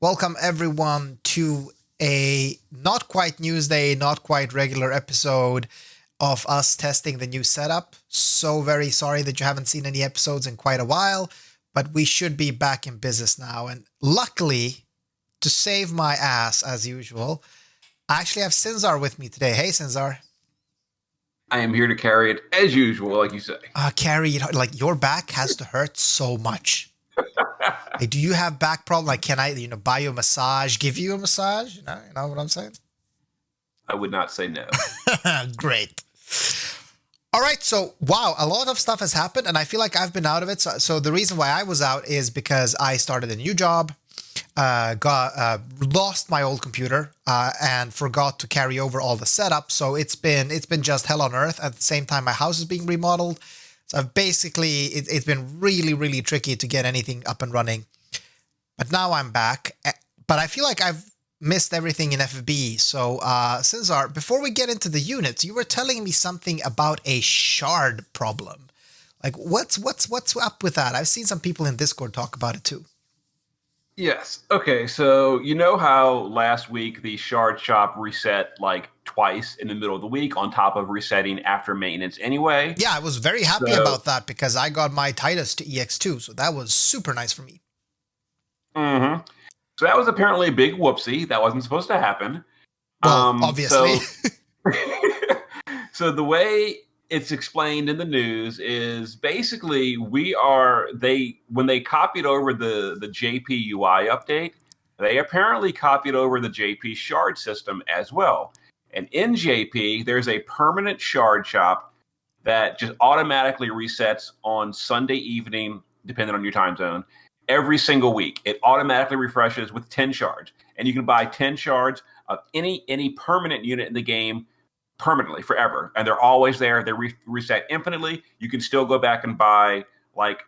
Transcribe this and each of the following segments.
Welcome everyone to a not quite Newsday, not quite regular episode of us testing the new setup. So very sorry that you haven't seen any episodes in quite a while, but we should be back in business now. And luckily, to save my ass as usual, I actually have Sinzar with me today. Hey, Sinzar. I am here to carry it as usual, like you say. Carry it, like your back has to hurt so much. Like, do you have back problem? Like, can I, buy you a massage, give you a massage? You know what I'm saying? I would not say no. Great. All right. So, wow, a lot of stuff has happened, and I feel like I've been out of it. So the reason why I was out is because I started a new job, lost my old computer, and forgot to carry over all the setup. So it's been just hell on earth. At the same time, my house is being remodeled. So I've basically, it's been really, really tricky to get anything up and running. But now I'm back. But I feel like I've missed everything in FFBE. So, Sinzar, before we get into the units, you were telling me something about a shard problem. Like, what's up with that? I've seen some people in Discord talk about it too. Yes. Okay, so you know how last week the shard shop reset like twice in the middle of the week on top of resetting after maintenance anyway? Yeah, I was very happy about that because I got my Titus to EX2, so that was super nice for me. Mm-hmm. So that was apparently a big whoopsie. That wasn't supposed to happen. Well, obviously. So the way it's explained in the news is basically when they copied over the JP UI update, they apparently copied over the JP shard system as well. And in JP, there's a permanent shard shop that just automatically resets on Sunday evening, depending on your time zone, every single week. It automatically refreshes with 10 shards. And you can buy 10 shards of any permanent unit in the game permanently, forever. And they're always there. They reset infinitely. You can still go back and buy like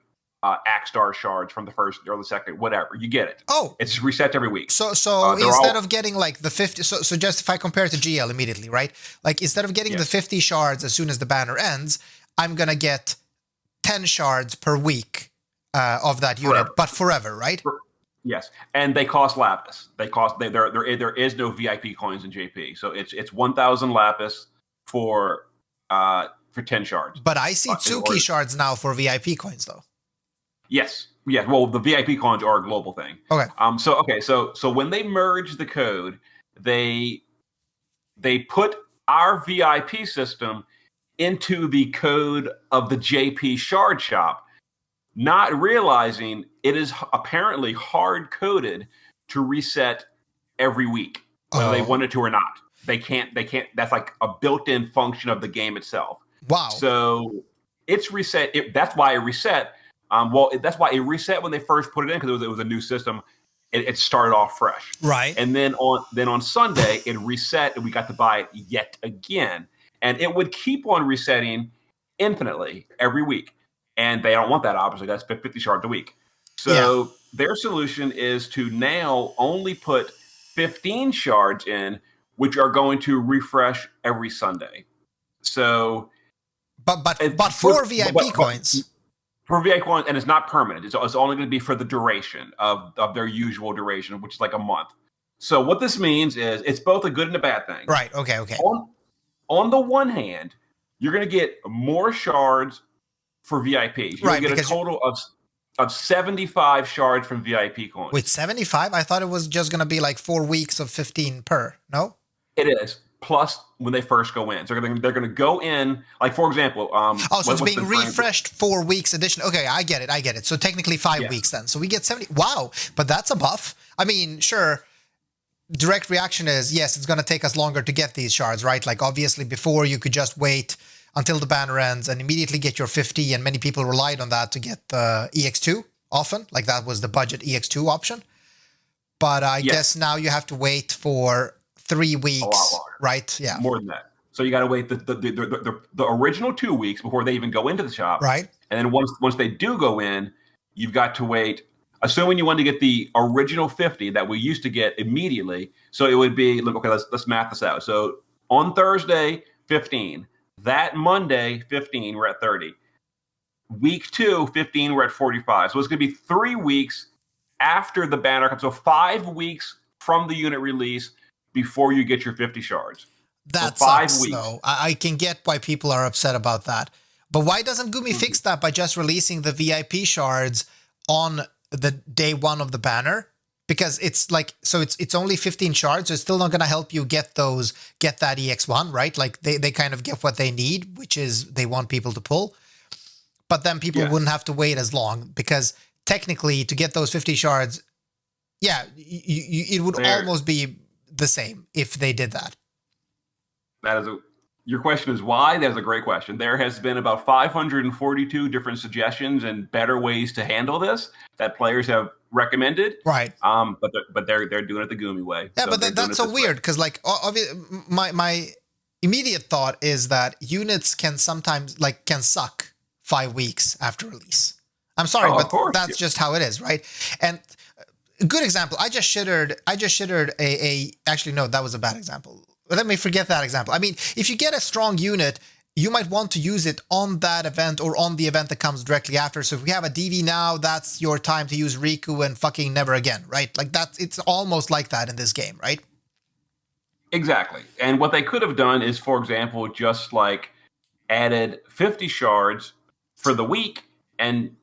Axstar shards from the first or the second, whatever. You get it. Oh. It's reset every week. So instead of getting like the 50, so just if I compare it to GL immediately, right? Like instead of getting the 50 shards as soon as the banner ends, I'm going to get 10 shards per week of that unit, but forever, right? Yes, and they cost lapis. There is no VIP coins in JP, so it's 1,000 lapis for 10 shards. But I see Tsuki shards now for VIP coins, though. Yes, yeah. Well, the VIP coins are a global thing. Okay. So when they merged the code, they put our VIP system into the code of the JP shard shop, not realizing it is apparently hard-coded to reset every week, whether they wanted to or not. They can't. That's like a built-in function of the game itself. Wow. So it's reset. That's why it reset. That's why it reset when they first put it in, because it was a new system. It started off fresh. Right. And then on Sunday, it reset, and we got to buy it yet again. And it would keep on resetting infinitely every week. And they don't want that, obviously. That's 50 shards a week. So their solution is to now only put 15 shards in, which are going to refresh every Sunday. So, but for VIP coins. For VIP coins, and it's not permanent. It's only going to be for the duration of their usual duration, which is like a month. So what this means is it's both a good and a bad thing. Right. Okay. On the one hand, you're going to get more shards for VIPs. You'll get a total of 75 shards from VIP coins. Wait, 75? I thought it was just going to be like 4 weeks of 15 per. No? It is. Plus when they first go in. So they're going to go in, like, for example. So it's being refreshed 4 weeks addition. Okay, I get it. So technically 5 weeks then. So we get 70. Wow. But that's a buff. I mean, sure. Direct reaction is, yes, it's going to take us longer to get these shards, right? Like, obviously, before you could just wait until the banner ends and immediately get your 50, and many people relied on that to get the EX2 often. Like, that was the budget EX2 option. But I guess now you have to wait for 3 weeks, a lot longer. Right? Yeah. More than that. So you got to wait the original 2 weeks before they even go into the shop. Right. And then once they do go in, you've got to wait, assuming you want to get the original 50 that we used to get immediately. So it would be, okay, let's math this out. So on Thursday, 15. That Monday, 15, we're at 30. Week 2, 15, we're at 45. So it's going to be 3 weeks after the banner comes. So 5 weeks from the unit release before you get your 50 shards. That so 5 sucks, weeks. though. I can get why people are upset about that. But why doesn't Gumi fix that by just releasing the VIP shards on the day one of the banner? Because it's like, so it's only 15 shards, so it's still not going to help you get that EX1, right? Like they kind of get what they need, which is they want people to pull. But then people wouldn't have to wait as long, because technically to get those 50 shards, it would almost be the same if they did that. Your question is why? That's a great question. There has been about 542 different suggestions and better ways to handle this that players have recommended. Right. But they're doing it the Gumi way. Yeah, so but that's so weird, because like my immediate thought is that units can sometimes can suck 5 weeks after release. I'm sorry, but that's just how it is, right? And a good example, I just shittered actually no, that was a bad example. Let me forget that example. I mean, if you get a strong unit, you might want to use it on that event or on the event that comes directly after. So if we have a DV now, that's your time to use Riku and fucking never again, right? Like it's almost like that in this game, right? Exactly. And what they could have done is, for example, just like added 50 shards for the week, and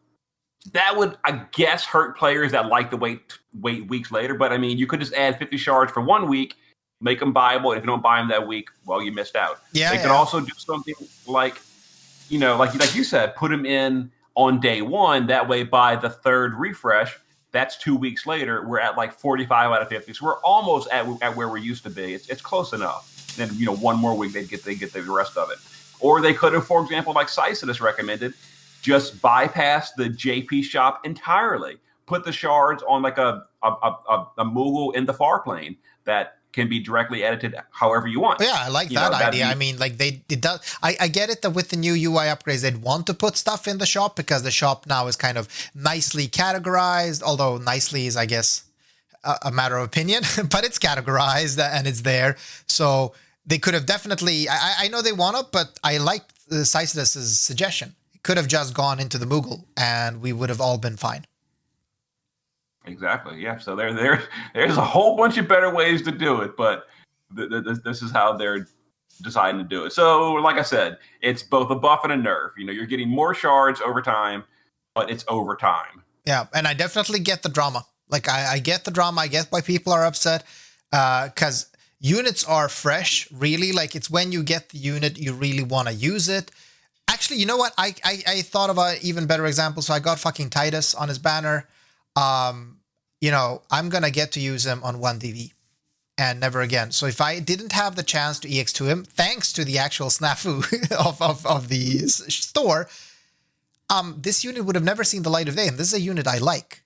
that would, I guess, hurt players that like to wait weeks later. But I mean, you could just add 50 shards for 1 week, make them buyable. If you don't buy them that week, well, you missed out. Yeah, they could also do something like, like you said, put them in on day one. That way, by the third refresh, that's 2 weeks later, we're at like 45 out of 50. So we're almost at where we used to be. It's close enough. Then 1 more week, they get the rest of it. Or they could have, for example, like Sicidus recommended, just bypass the JP shop entirely. Put the shards on like a Moogle in the far plane that can be directly edited however you want. Yeah, I like that idea. I mean, like it does. I get it that with the new UI upgrades, they'd want to put stuff in the shop because the shop now is kind of nicely categorized. Although nicely is, I guess, a matter of opinion, but it's categorized and it's there. So they could have definitely. I know they want to, but I like Sicidus' suggestion. It could have just gone into the Moogle, and we would have all been fine. Exactly. Yeah. So there's a whole bunch of better ways to do it, but this is how they're deciding to do it. So, like I said, it's both a buff and a nerf. You're getting more shards over time, but it's over time. Yeah, and I definitely get the drama. Like I get the drama. I get why people are upset, because units are fresh. Really, like it's when you get the unit, you really want to use it. Actually, you know what? I thought of an even better example. So I got fucking Titus on his banner. I'm going to get to use him on 1DV and never again. So if I didn't have the chance to EX2 him, thanks to the actual snafu of the store, this unit would have never seen the light of day. And this is a unit I like.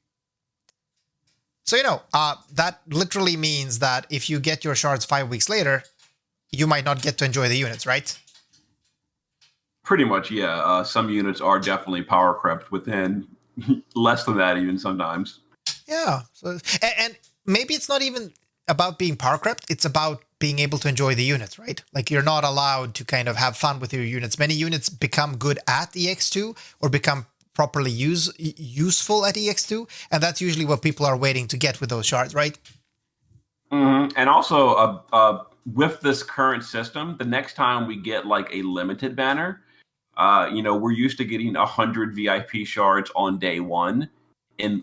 So, that literally means that if you get your shards 5 weeks later, you might not get to enjoy the units, right? Pretty much, yeah. Some units are definitely power crept within less than that even sometimes. Yeah. So, and maybe it's not even about being power crept. It's about being able to enjoy the units, right? Like you're not allowed to kind of have fun with your units. Many units become good at EX2 or become properly useful at EX2. And that's usually what people are waiting to get with those shards, right? Mm-hmm. And also with this current system, the next time we get like a limited banner, we're used to getting 100 VIP shards on day one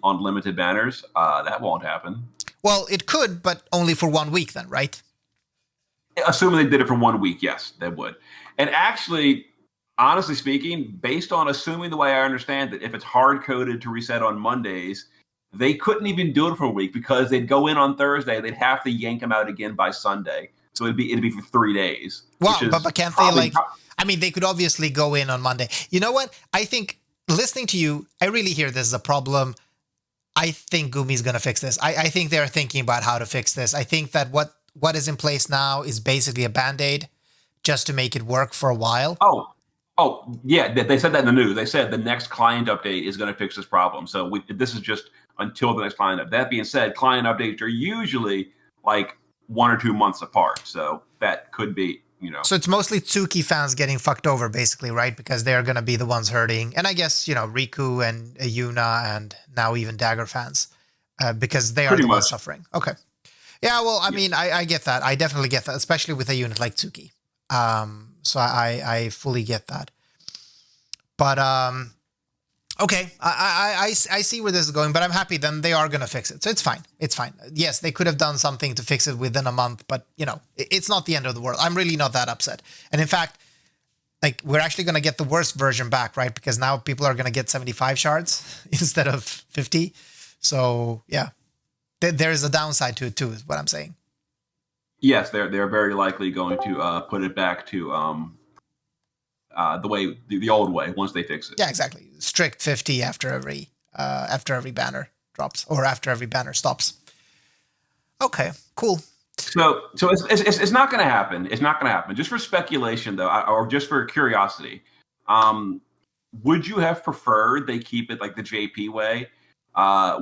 on limited banners. That won't happen. Well, it could, but only for 1 week then, right? Assuming they did it for 1 week, yes, they would. And actually, honestly speaking, based on assuming the way I understand it, if it's hard-coded to reset on Mondays, they couldn't even do it for a week because they'd go in on Thursday, they'd have to yank them out again by Sunday. So it'd be for 3 days. Wow, but can't they they could obviously go in on Monday. You know what? I think listening to you, I really hear this is a problem. I think Gumi's going to fix this. I think they're thinking about how to fix this. I think that what is in place now is basically a Band-Aid just to make it work for a while. Oh, yeah. They said that in the news. They said the next client update is going to fix this problem. So this is just until the next client update. That being said, client updates are usually like 1 or 2 months apart. So that could be, So it's mostly Tsuki fans getting fucked over, basically, right? Because they're going to be the ones hurting. And I guess, Riku and Yuna and now even Dagger fans. because they are Pretty the ones much. suffering. Okay. Yeah, well, I mean, I get that. I definitely get that, especially with a unit like Tsuki. So I fully get that. But okay, I see where this is going, but I'm happy then they are going to fix it. So it's fine. It's fine. Yes, they could have done something to fix it within a month, but, it's not the end of the world. I'm really not that upset. And in fact, like, we're actually going to get the worst version back, right? Because now people are going to get 75 shards instead of 50. So, yeah, there is a downside to it, too, is what I'm saying. Yes, they're very likely going to put it back to the old way once they fix it. Yeah, exactly. Strict 50 after every banner drops, or after every banner stops. Okay, cool. So it's not going to happen. It's not going to happen. Just for speculation, though, or just for curiosity, would you have preferred they keep it like the JP way,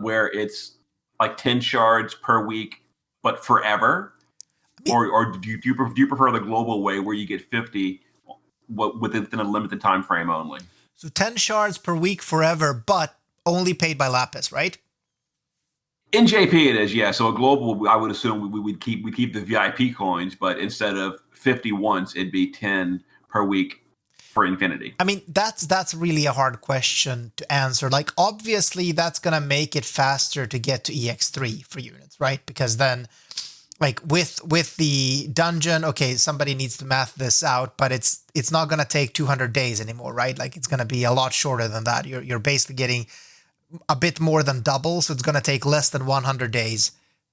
where it's like 10 shards per week, but forever? Or do you prefer the global way where you get 50 within a limited time frame only? So 10 shards per week forever, but only paid by Lapis, right? In JP it is, yeah. So a global, I would assume we keep the VIP coins, but instead of 50 once, it'd be 10 per week for infinity. I mean, that's really a hard question to answer. Like, obviously, that's gonna make it faster to get to EX3 for units, right? Because then, like, with the dungeon, okay, somebody needs to math this out, but it's not gonna take 200 days anymore, right? Like, it's gonna be a lot shorter than that. You're basically getting a bit more than double, so it's gonna take less than 100 days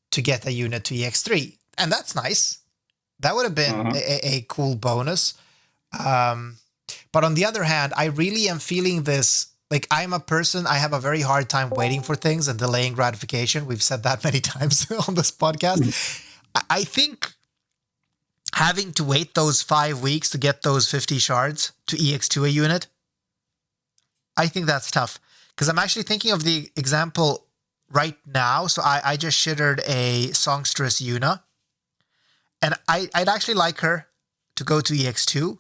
to get a unit to EX3, and that's nice. That would have been a cool bonus. But on the other hand, I really am feeling this. Like, I'm a person, I have a very hard time waiting for things and delaying gratification. We've said that many times on this podcast. I think having to wait those 5 weeks to get those 50 shards to EX2 a unit, I think that's tough. Because I'm actually thinking of the example right now. So I just shittered a songstress Yuna. And I'd actually like her to go to EX2.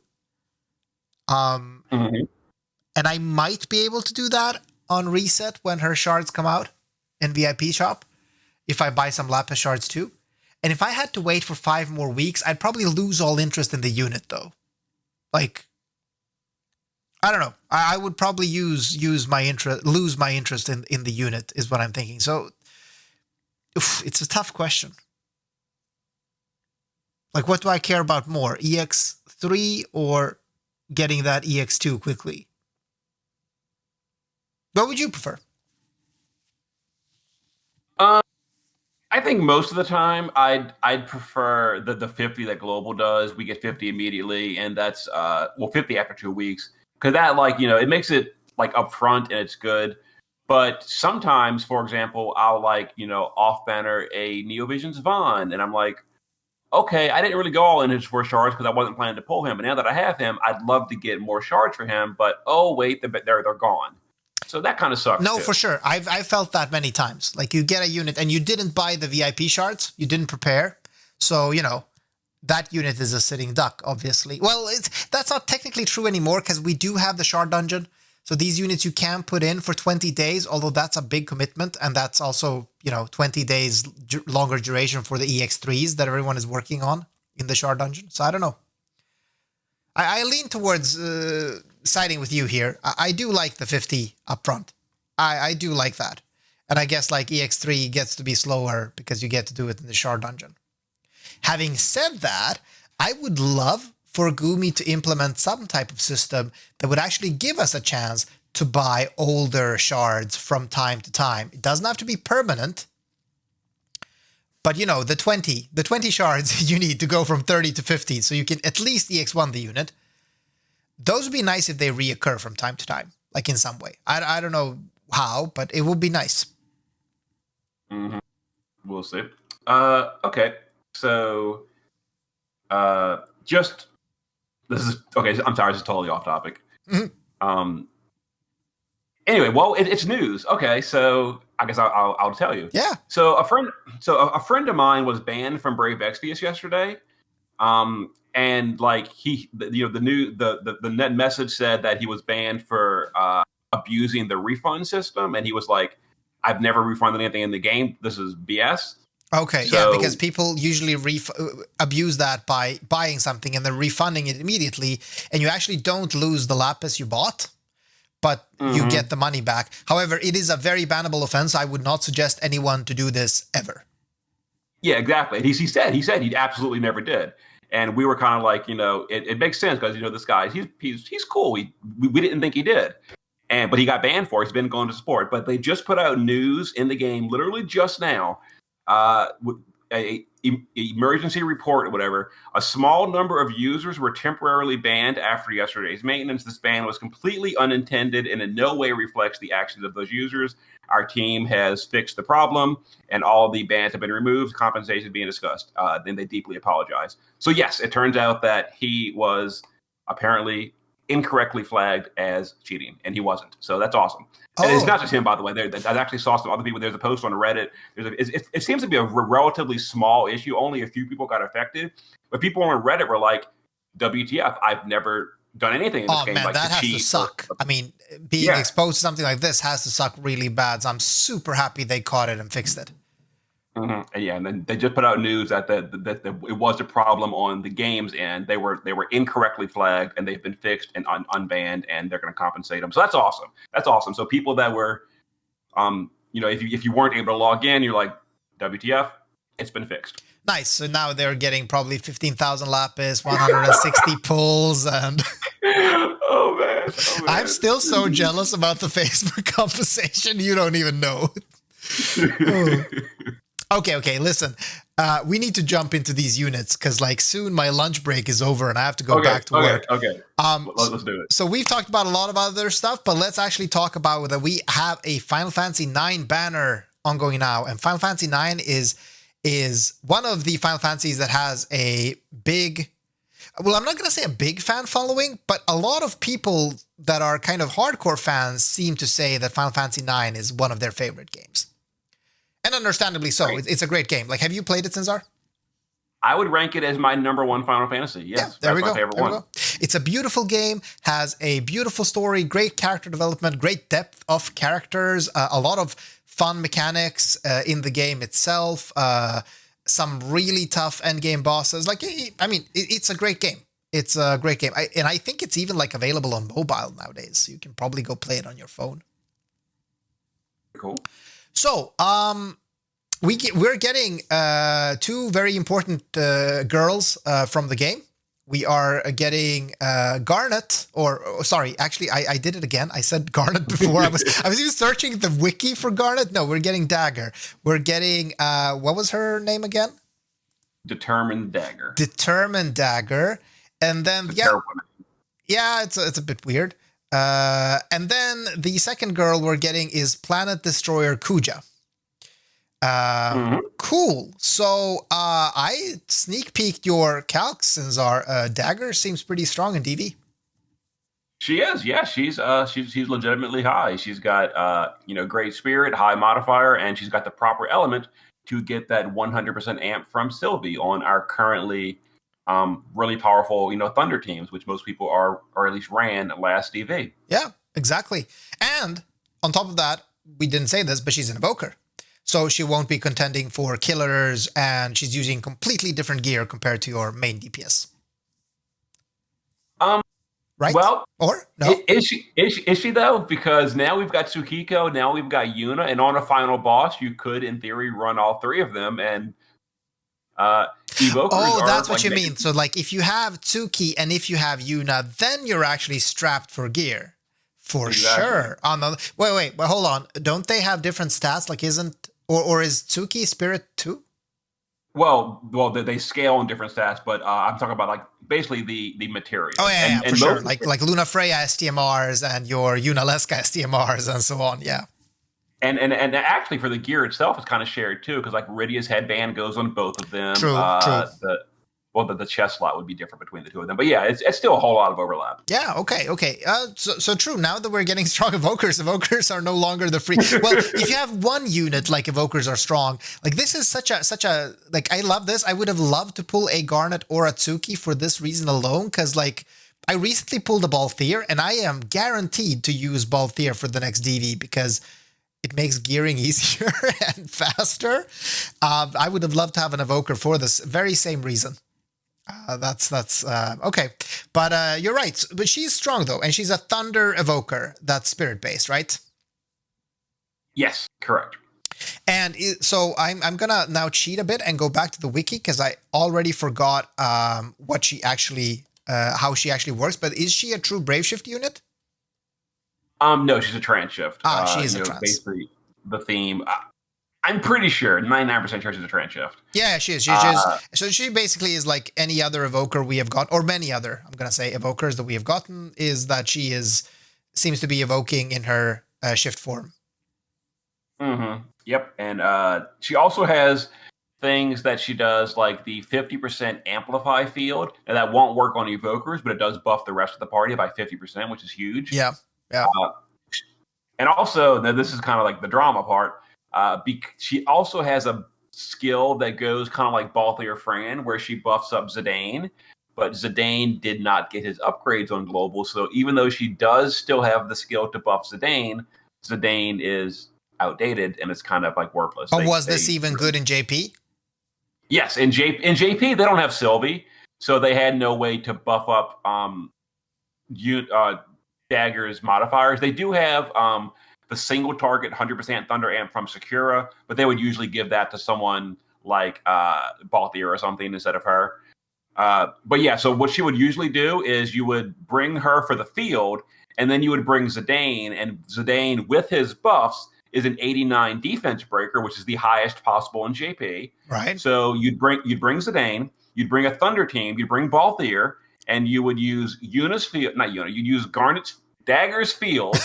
And I might be able to do that on reset when her shards come out in VIP shop, if I buy some Lapis shards too. And if I had to wait for 5 more weeks, I'd probably lose all interest in the unit though. Like, I don't know. I would probably lose my interest in the unit is what I'm thinking. So it's a tough question. Like, what do I care about more, EX3 or getting that EX2 quickly? What would you prefer? I think most of the time I'd prefer the 50 that global does. We get 50 immediately, and that's 50 after 2 weeks, because that, like, it makes it like upfront and it's good. But sometimes, for example, I'll off banner a Neovision's Vaughn, and I'm like, okay, I didn't really go all in his for shards because I wasn't planning to pull him. And now that I have him, I'd love to get more shards for him. But oh wait, they're gone. So that kind of sucks. No, too. for sure. I've felt that many times. Like, you get a unit and you didn't buy the VIP shards, you didn't prepare, so that unit is a sitting duck. Obviously, well, that's not technically true anymore because we do have the shard dungeon. So these units you can put in for 20 days, although that's a big commitment, and that's also 20 days longer duration for the EX3s that everyone is working on in the shard dungeon. So I don't know. I lean towards siding with you here. I do like the 50 upfront. I do like that. And I guess like EX3 gets to be slower because you get to do it in the shard dungeon. Having said that, I would love for Gumi to implement some type of system that would actually give us a chance to buy older shards from time to time. It doesn't have to be permanent. But the 20 shards you need to go from 30 to 50, so you can at least EX1 the unit. Those would be nice if they reoccur from time to time, like in some way. I don't know how, but it would be nice. Mm-hmm. We'll see. Okay, so this is okay. I'm sorry, this is totally off topic. Mm-hmm. Anyway, well, it's news. Okay, so I guess I'll tell you. Yeah. So a friend of mine was banned from Brave Exvius yesterday. And like the net message said that he was banned for abusing the refund system, and he was like, I've never refunded anything in the game. This is BS. Okay, yeah, because people usually abuse that by buying something and then refunding it immediately, and you actually don't lose the lapis you bought, but you get the money back. However, it is a very bannable offense. I would not suggest anyone to do this ever. Yeah, exactly. He said he absolutely never did. And we were kind of like, it makes sense because, this guy, he's cool. We didn't think he did. But he got banned for it. He's been going to sport. But they just put out news in the game literally just now, a emergency report or whatever. A small number of users were temporarily banned after yesterday's maintenance. This ban was completely unintended and in no way reflects the actions of those users. Our team has fixed the problem, and all of the bans have been removed. Compensation being discussed. Then they deeply apologize. So yes, it turns out that he was apparently incorrectly flagged as cheating, and he wasn't. So that's awesome. And it's not just him, by the way. I actually saw some other people. There's a post on Reddit. It seems to be a relatively small issue. Only a few people got affected, but people on Reddit were like, "WTF? I've never done anything in this game like that to has cheat." To suck. I mean, being exposed to something like this has to suck really bad. So I'm super happy they caught it and fixed it. And then they just put out news that it was a problem on the game's end. They were incorrectly flagged, and they've been fixed and unbanned, and they're going to compensate them. So that's awesome. That's awesome. So people that were, if you weren't able to log in, you're like, WTF? It's been fixed. Nice. So now they're getting probably 15,000 lapis, 160 pulls, and oh man, I'm still so jealous about the Facebook compensation. You don't even know. Okay, listen. We need to jump into these units because soon my lunch break is over and I have to go back to work. Okay. Let's do it. So we've talked about a lot of other stuff, but let's actually talk about whether we have a Final Fantasy 9 banner ongoing now. And Final Fantasy 9 is one of the Final Fantasies that has a big, well, I'm not going to say a big fan following, but a lot of people that are kind of hardcore fans seem to say that Final Fantasy 9 is one of their favorite games. And understandably so. Right. It's a great game. Have you played it, Sinzar? I would rank it as my number one Final Fantasy. Yes, yeah, there we go. My favorite one. It's a beautiful game, has a beautiful story, great character development, great depth of characters, a lot of fun mechanics in the game itself, some really tough endgame bosses. It's a great game. It's a great game. And I think it's even available on mobile nowadays. So you can probably go play it on your phone. Cool. So, we're getting two very important girls from the game. We are getting Garnet, actually, I did it again. I said Garnet before. I was even searching the wiki for Garnet. No, we're getting Dagger. We're getting, what was her name again? Determined Dagger. Determined Dagger. And then, it's a bit weird. And then the second girl we're getting is Planet Destroyer Kuja. Cool. So I sneak peeked your calcs, Sinzar. Dagger seems pretty strong in DV. She is, yeah. She's legitimately high. She's got great spirit, high modifier, and she's got the proper element to get that 100% amp from Sylvie on our currently really powerful, Thunder teams, which most people are, or at least ran last DV. Yeah, exactly. And on top of that, we didn't say this, but she's an evoker. So she won't be contending for killers, and she's using completely different gear compared to your main DPS. Right? Well, or no? Is she though? Because now we've got Tsukiko, now we've got Yuna, and on a final boss, you could, in theory, run all three of them, and evokers that's what you mean. So if you have Tsuki and if you have Yuna, then you're actually strapped for gear. For sure. Wait, hold on. Don't they have different stats? Or is Tsuki spirit too? Well, they scale on different stats, but I'm talking about basically the material. Oh yeah, for sure. Like Luna Freya STMRs and your Yunalesca STMRs and so on. Yeah. And actually for the gear itself, it's kind of shared too, because Rydia's headband goes on both of them. True. The chest slot would be different between the two of them, but yeah, it's still a whole lot of overlap. Yeah. Okay. So true. Now that we're getting strong evokers are no longer the free. Well, if you have one unit evokers are strong. This is such a I love this. I would have loved to pull a Garnet or a Tsuki for this reason alone, because I recently pulled a Balthier, and I am guaranteed to use Balthier for the next DV because it makes gearing easier and faster. I would have loved to have an evoker for this very same reason. That's okay, but you're right. But she's strong though, and she's a thunder evoker that's spirit based, right? Yes, correct. And so I'm gonna now cheat a bit and go back to the wiki because I already forgot what she actually how she actually works. But is she a true Brave Shift unit? No, she's a trans shift. She is a trans. Basically, the theme. I'm pretty sure, 99% sure she's a trans shift. Yeah, she is. So she basically is like any other evoker we have got, or many other, I'm going to say, evokers that we have gotten, is that she seems to be evoking in her shift form. Mm-hmm. Yep. And she also has things that she does, like the 50% amplify field, and that won't work on evokers, but it does buff the rest of the party by 50%, which is huge. Yeah. And also, now this is kind of like the drama part, she also has a skill that goes kind of like Balthier Fran, where she buffs up Zidane, but Zidane did not get his upgrades on Global, so even though she does still have the skill to buff Zidane, Zidane is outdated and it's kind of like worthless. But was this even good in JP? Yes, in JP they don't have Sylvie, so they had no way to buff up Dagger's modifiers. They do have the single target 100% Thunder Amp from Sakura, but they would usually give that to someone like Balthier or something instead of her. But yeah, so what she would usually do is you would bring her for the field, and then you would bring Zidane, and Zidane with his buffs is an 89 defense breaker, which is the highest possible in JP. Right. So you'd bring Zidane, you'd bring a Thunder team, you'd bring Balthier, and you would use you'd use Dagger's field.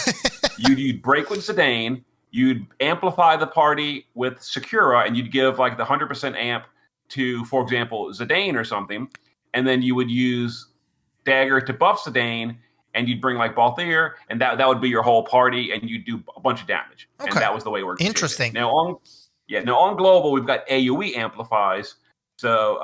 You'd break with Zidane, you'd amplify the party with Sakura, and you'd give like the 100% amp to, for example, Zidane or something, and then you would use Dagger to buff Zidane, and you'd bring like Balthier, and that would be your whole party, and you'd do a bunch of damage. Okay. And that was the way it worked. Interesting. Now on Global, we've got AoE amplifies, so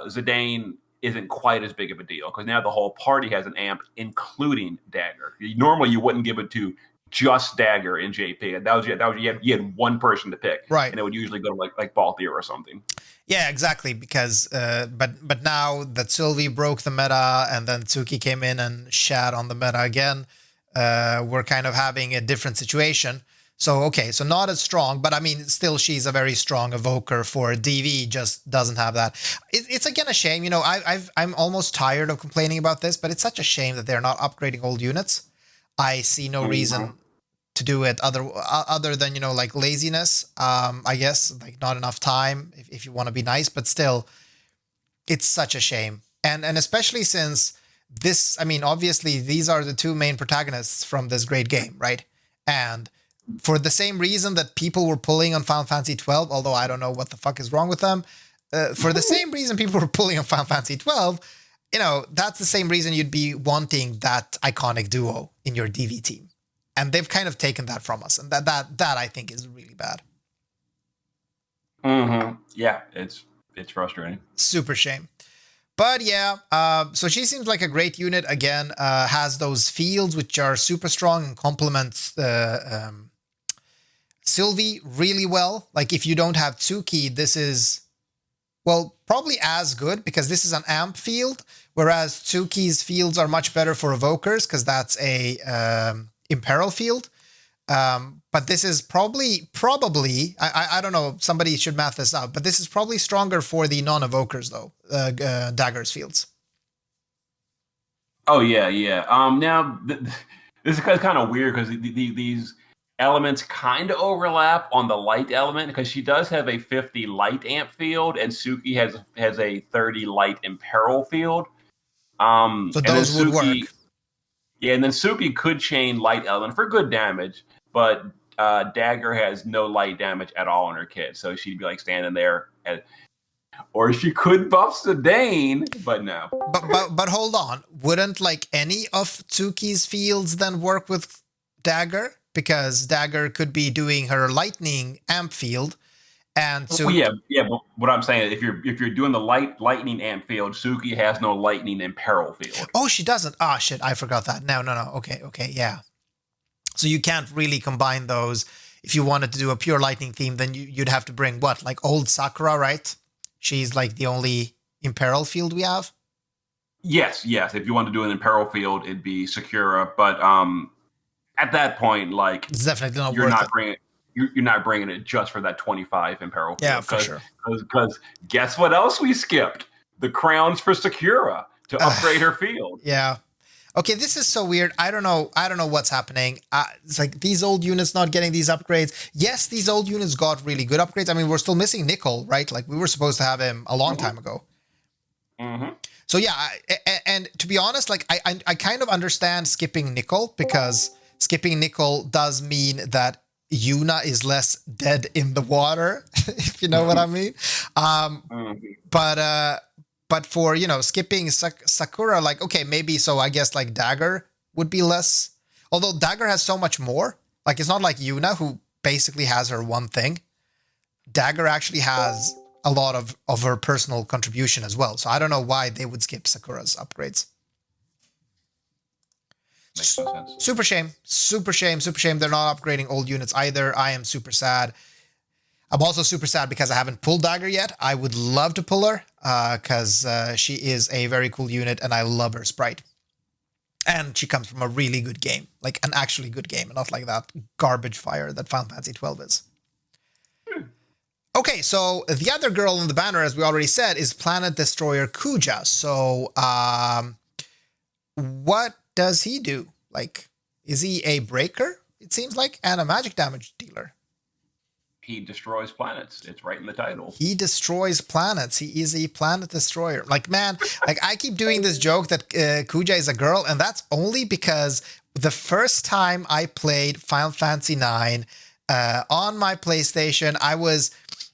Zidane isn't quite as big of a deal because now the whole party has an amp, including Dagger. Normally, you wouldn't give it to just Dagger in JP. That was you had one person to pick, right? And it would usually go to like Balthier or something. Yeah, exactly. Because but now that Sylvie broke the meta and then Tsuki came in and shat on the meta again, we're kind of having a different situation. So okay, so not as strong, but I mean, still she's a very strong evoker for DV. Just doesn't have that. It's again a shame. You know, I'm almost tired of complaining about this, but it's such a shame that they're not upgrading old units. I see no reason to do it other than, you know, like laziness. I guess like not enough time if you want to be nice, but still, it's such a shame. And especially since this, I mean, obviously these are the two main protagonists from this great game, right? And for the same reason that people were pulling on Final Fantasy 12, although I don't know what the fuck is wrong with them, for the same reason people were pulling on Final Fantasy 12, you know, that's the same reason you'd be wanting that iconic duo in your DV team. And they've kind of taken that from us. And that I think is really bad. Mm-hmm. Yeah, it's frustrating. Super shame. But yeah, so she seems like a great unit. Again, has those fields which are super strong and complements Sylvie really well. Like if you don't have Tsuki, this is, well, probably as good because this is an amp field, whereas Tsuki's fields are much better for evokers because that's a imperil field. But this is probably, I don't know, somebody should math this out, but this is probably stronger for the non-evokers though, Dagger's fields. Oh yeah. Now this is kind of weird because these elements kind of overlap on the light element because she does have a 50 light amp field and Suki has a 30 light imperil field. So those would work. Yeah, and then Suki could chain light element for good damage, but Dagger has no light damage at all on her kit, so she'd be like standing there. Or she could buff Zidane, but no. But hold on, wouldn't like any of Tsuki's fields then work with Dagger? Because Dagger could be doing her lightning amp field, and so yeah. But what I'm saying, if you're doing the lightning amp field, Suki has no lightning imperil field. Oh, she doesn't. Ah, shit, I forgot that. No. Okay, yeah. So you can't really combine those if you wanted to do a pure lightning theme, then you'd have to bring what, like old Sakura, right? She's like the only Imperil field we have. Yes. If you want to do an Imperil field, it'd be Sakura. But at that point, like, It's definitely not you're worth not it. bringing you're not bringing it just for that 25 Imperil field. Yeah, for sure. Because guess what else we skipped? The crowns for Sakura to upgrade her field. Yeah. Okay, this is so weird. I don't know what's happening. It's like these old units not getting these upgrades. Yes, these old units got really good upgrades. I mean, we're still missing Nickel, right? Like we were supposed to have him a long time ago. Mm-hmm. So yeah, and to be honest, like I kind of understand skipping Nickel, because skipping Nickel does mean that Yuna is less dead in the water, if you know what I mean. But for, skipping Sakura, like, okay, maybe, so I guess like Dagger would be less. Although Dagger has so much more. Like, it's not like Yuna, who basically has her one thing. Dagger actually has a lot of her personal contribution as well. So I don't know why they would skip Sakura's upgrades. Makes no sense. Super shame. They're not upgrading old units either. I am super sad. I'm also super sad because I haven't pulled Dagger yet. I would love to pull her because she is a very cool unit and I love her sprite. And she comes from a really good game, like an actually good game, and not like that garbage fire that Final Fantasy 12 is. Okay, so the other girl on the banner, as we already said, is Planet Destroyer Kuja. So what does he do? Like, is he a breaker, it seems like, and a magic damage dealer? He destroys planets. It's right in the title. He destroys planets. He is a planet destroyer. Like, man, like I keep doing this joke that Kuja is a girl, and that's only because the first time I played Final Fantasy IX on my PlayStation, I was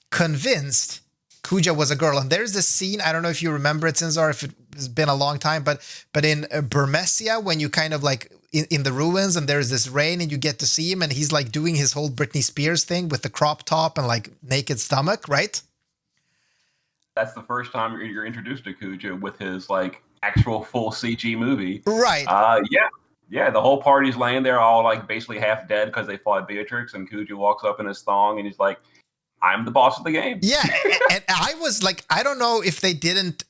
convinced Kuja was a girl. And there's this scene, I don't know if you remember it, Sinzar, if it's been a long time, but in Burmecia, when you kind of like in the ruins and there's this rain and you get to see him and he's like doing his whole Britney Spears thing with the crop top and like naked stomach, right? That's the first time you're introduced to Kuja with his like actual full CG movie. Right. Yeah, the whole party's laying there all like basically half dead because they fought Beatrix, and Kuja walks up in his thong and he's like, I'm the boss of the game. Yeah, and I was like, I don't know if they didn't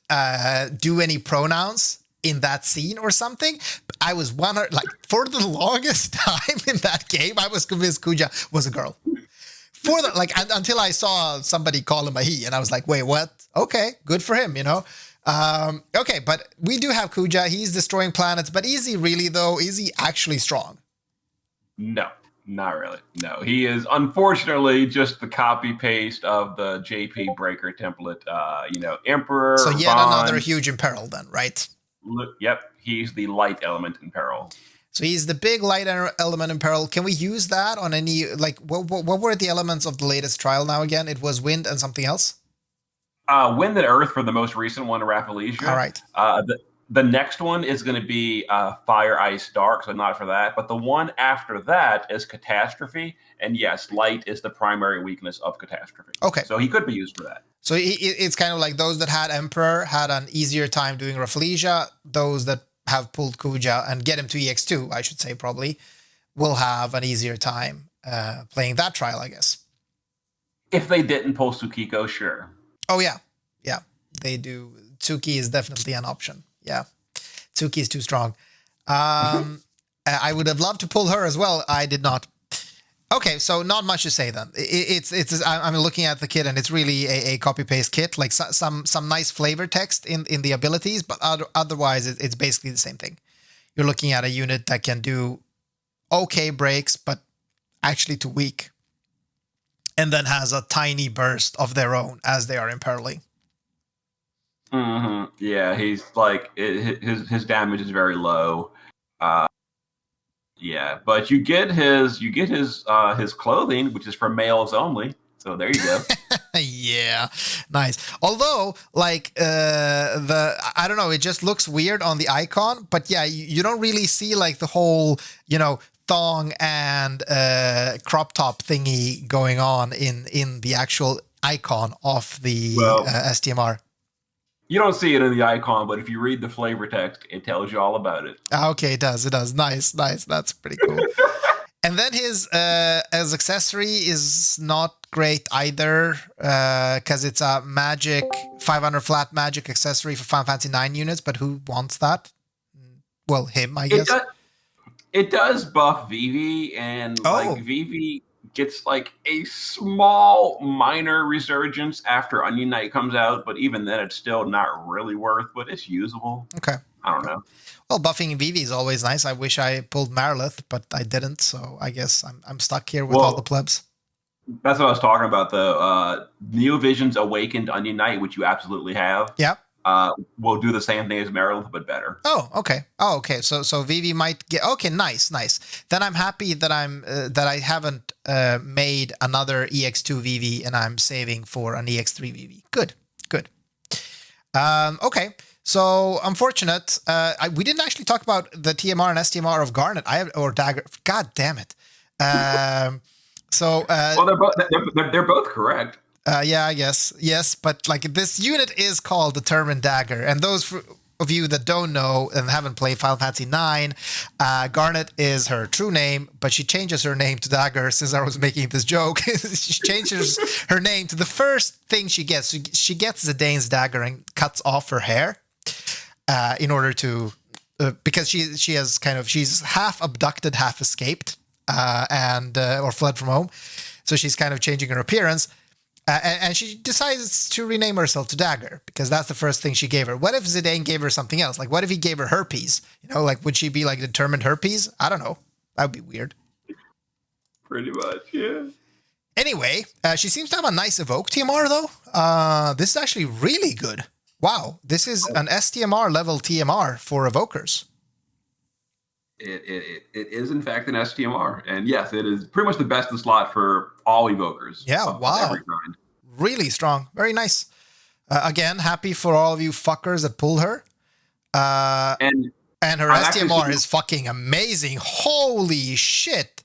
do any pronouns in that scene or something. I was for the longest time in that game, I was convinced Kuja was a girl. Until I saw somebody call him a he, and I was like, wait, what? Okay, good for him, Okay, but we do have Kuja. He's destroying planets, but is he really though? Is he actually strong? No. Not really. No, he is unfortunately just the copy paste of the JP Breaker template. Emperor. So yet another huge Imperil then, right? Yep, he's the light element in peril. So he's the big light element in peril. Can we use that on any, like, what were the elements of the latest trial now again? It was wind and something else? Wind and earth for the most recent one, Rafflesia. All right. The next one is going to be Fire, Ice, Dark, so not for that. But the one after that is Catastrophe. And yes, light is the primary weakness of Catastrophe. Okay. So he could be used for that. So it's kind of like those that had Emperor had an easier time doing Rafflesia. Those that have pulled Kuja and get him to EX2, I should say probably, will have an easier time playing that trial, I guess. If they didn't pull Tsukiko, sure. Oh, yeah. Yeah, they do. Tsuki is definitely an option. Yeah, Tsuki is too strong. I would have loved to pull her as well. I did not. Okay, so not much to say then. I'm looking at the kit and it's really a copy paste kit, like some nice flavor text in the abilities, but otherwise it's basically the same thing. You're looking at a unit that can do okay breaks, but actually too weak, and then has a tiny burst of their own as they are imperiling. Mm-hmm. Yeah, he's like his damage is very low. Yeah, but you get his clothing, which is for males only. So there you go. Yeah, nice. Although, like I don't know, it just looks weird on the icon. But yeah, you don't really see like the whole thong and crop top thingy going on in the actual icon of the STMR. You don't see it in the icon, but if you read the flavor text, it tells you all about it. Okay, it does. Nice. That's pretty cool. And then his as accessory is not great either, because it's a magic 500 flat magic accessory for Final Fantasy 9 units. But who wants that? Well, him, I guess. It does buff Vivi, and Oh. like Vivi gets like a small minor resurgence after Onion Knight comes out, but even then it's still not really worth, but it's usable. Okay. I don't know. Well, buffing Vivi is always nice. I wish I pulled Marilith, but I didn't, so I guess I'm stuck here with all the plebs. That's what I was talking about. The Neovision's Awakened Onion Knight, which you absolutely have. Yeah. Will do the same thing as Marilith, but better. Oh, okay. Oh, okay. So Vivi might get. Okay, nice. Then I'm happy that that I haven't made another EX2 Vivi, and I'm saving for an EX3 Vivi. Good. Okay. So unfortunate. We didn't actually talk about the TMR and STMR of Garnet. Or Dagger. God damn it. Well, they're both correct. Yeah, I guess. Yes, but like this unit is called Determined Dagger. And those of you that don't know and haven't played Final Fantasy 9, Garnet is her true name, but she changes her name to Dagger since I was making this joke. She changes her name to the first thing she gets. She gets Zidane's dagger and cuts off her hair in order to... because she's half abducted, half escaped, or fled from home. So she's kind of changing her appearance. And she decides to rename herself to Dagger because that's the first thing she gave her. What if Zidane gave her something else? Like, what if he gave her herpes? Like, would she be like Determined Herpes? I don't know. That would be weird. Pretty much, yeah. Anyway, she seems to have a nice Evoke TMR, though. This is actually really good. Wow. This is an STMR level TMR for Evokers. It is, in fact, an STMR. And yes, it is pretty much the best in slot for all Evokers. Yeah, wow. Really strong. Very nice. Again, happy for all of you fuckers that pulled her. And her STMR is fucking amazing. Holy shit.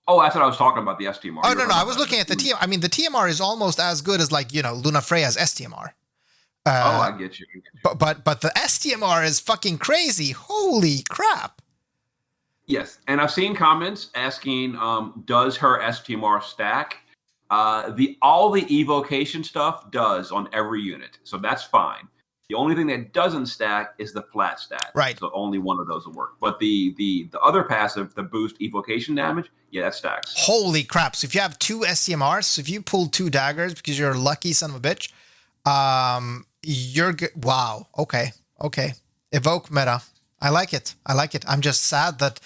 Oh, that's what I was talking about, the STMR. Oh, no, I was looking at the TMR. I mean, the TMR is almost as good as, like, Luna Freya's STMR. I get you. But the STMR is fucking crazy. Holy crap. Yes, and I've seen comments asking, does her STMR stack? All the evocation stuff does on every unit, so that's fine. The only thing that doesn't stack is the flat stat. Right. So only one of those will work. But the other passive, the boost evocation damage, yeah, that stacks. Holy crap. So if you have two STMRs, so if you pull two daggers because you're a lucky son of a bitch, you're good. Wow. Okay. Evoke meta. I like it. I'm just sad that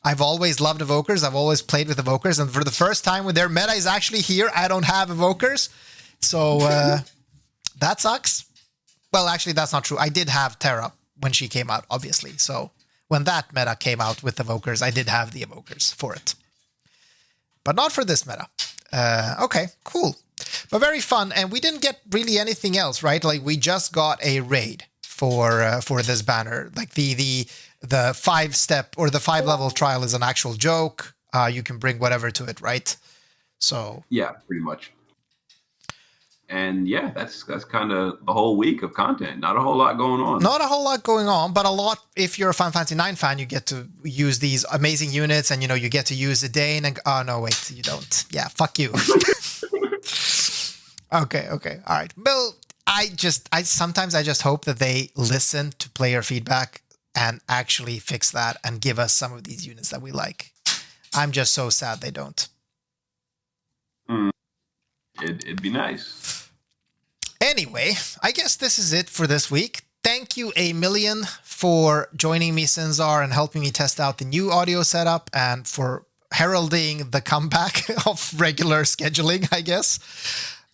I've always loved Evokers. I've always played with Evokers. And for the first time when their meta is actually here, I don't have Evokers. So that sucks. Well, actually, that's not true. I did have Terra when she came out, obviously. So when that meta came out with Evokers, I did have the Evokers for it. But not for this meta. Okay, cool. But very fun. And we didn't get really anything else, right? Like, we just got a raid for this banner. Like the 5-step or the 5-level trial is an actual joke. You can bring whatever to it, right? So yeah, pretty much. And yeah, that's kind of the whole week of content. Not a whole lot going on. Not a whole lot going on, but a lot. If you're a Final Fantasy 9 fan, you get to use these amazing units, and you get to use Zidane. And oh no, wait, you don't. Yeah, fuck you. Okay, all right. Well, I sometimes just hope that they listen to player feedback and actually fix that and give us some of these units that we like. I'm just so sad they don't. It'd be nice. Anyway, I guess this is it for this week. Thank you a million for joining me, Sinzar, and helping me test out the new audio setup and for heralding the comeback of regular scheduling, I guess.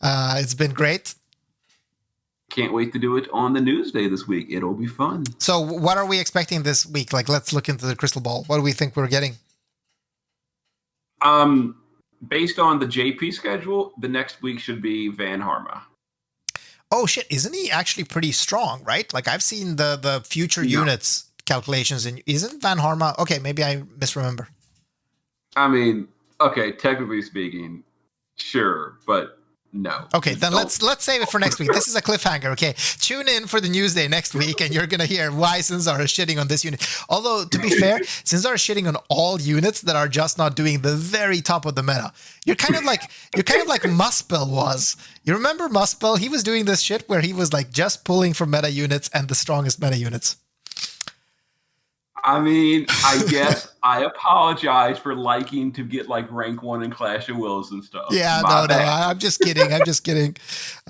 It's been great. Can't wait to do it on the news day this week. It'll be fun. So what are we expecting this week? Like, let's look into the crystal ball. What do we think we're getting? Based on the JP schedule, the next week should be Van Harma. Oh, shit. Isn't he actually pretty strong, right? Like, I've seen the future units calculations. Isn't Van Harma... Okay, maybe I misremember. I mean, okay, technically speaking, sure. But No. Okay, then let's save it for next week. This is a cliffhanger, okay? Tune in for the news day next week, and you're gonna hear why Sinzar is shitting on this unit. Although, to be fair, Sinzar is shitting on all units that are just not doing the very top of the meta. You're kind of like Muspel was. You remember Muspel? He was doing this shit where he was like just pulling from meta units and the strongest meta units. I mean, I guess I apologize for liking to get like rank 1 in Clash of Wills and stuff. Yeah, no, I'm just kidding.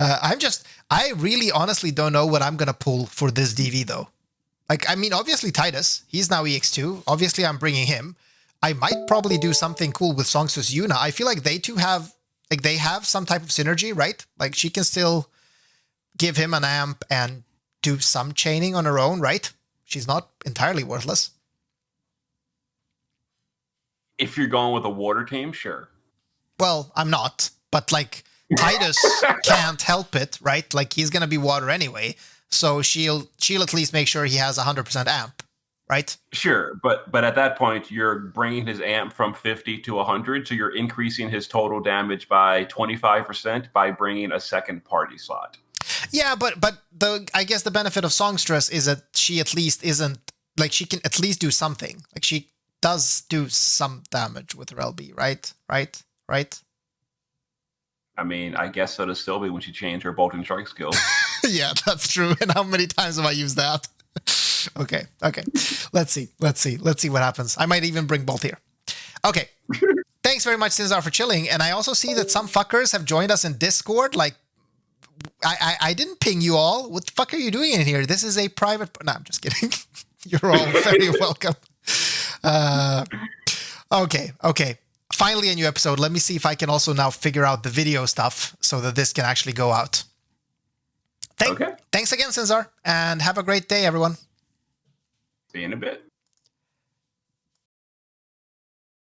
I really honestly don't know what I'm going to pull for this DV though. Like, I mean, obviously Titus, he's now EX2. Obviously I'm bringing him. I might probably do something cool with Songsus Yuna. I feel like they two have, like they have some type of synergy, right? Like she can still give him an amp and do some chaining on her own, right? She's not entirely worthless. If you're going with a water team, sure. Well, I'm not, but like Titus can't help it, right? Like he's gonna be water anyway, so she'll at least make sure he has 100% amp, right? Sure, but at that point, you're bringing his amp from 50 to 100, so you're increasing his total damage by 25% by bringing a second party slot. Yeah, but I guess the benefit of Songstress is that she at least isn't like she can at least do something. Like she does do some damage with her LB, right? Right? I mean, I guess so to Sylvie when she changed her Bolt and Strike skill. Yeah, that's true. And how many times have I used that? Okay. Let's see what happens. I might even bring Bolt here. Okay. Thanks very much, Sinzar, for chilling. And I also see that some fuckers have joined us in Discord. Like, I didn't ping you all. What the fuck are you doing in here? This is a private... No, I'm just kidding. You're all very welcome. Okay. Finally, a new episode. Let me see if I can also now figure out the video stuff so that this can actually go out. Thanks again, Sinzar, and have a great day, everyone. See you in a bit.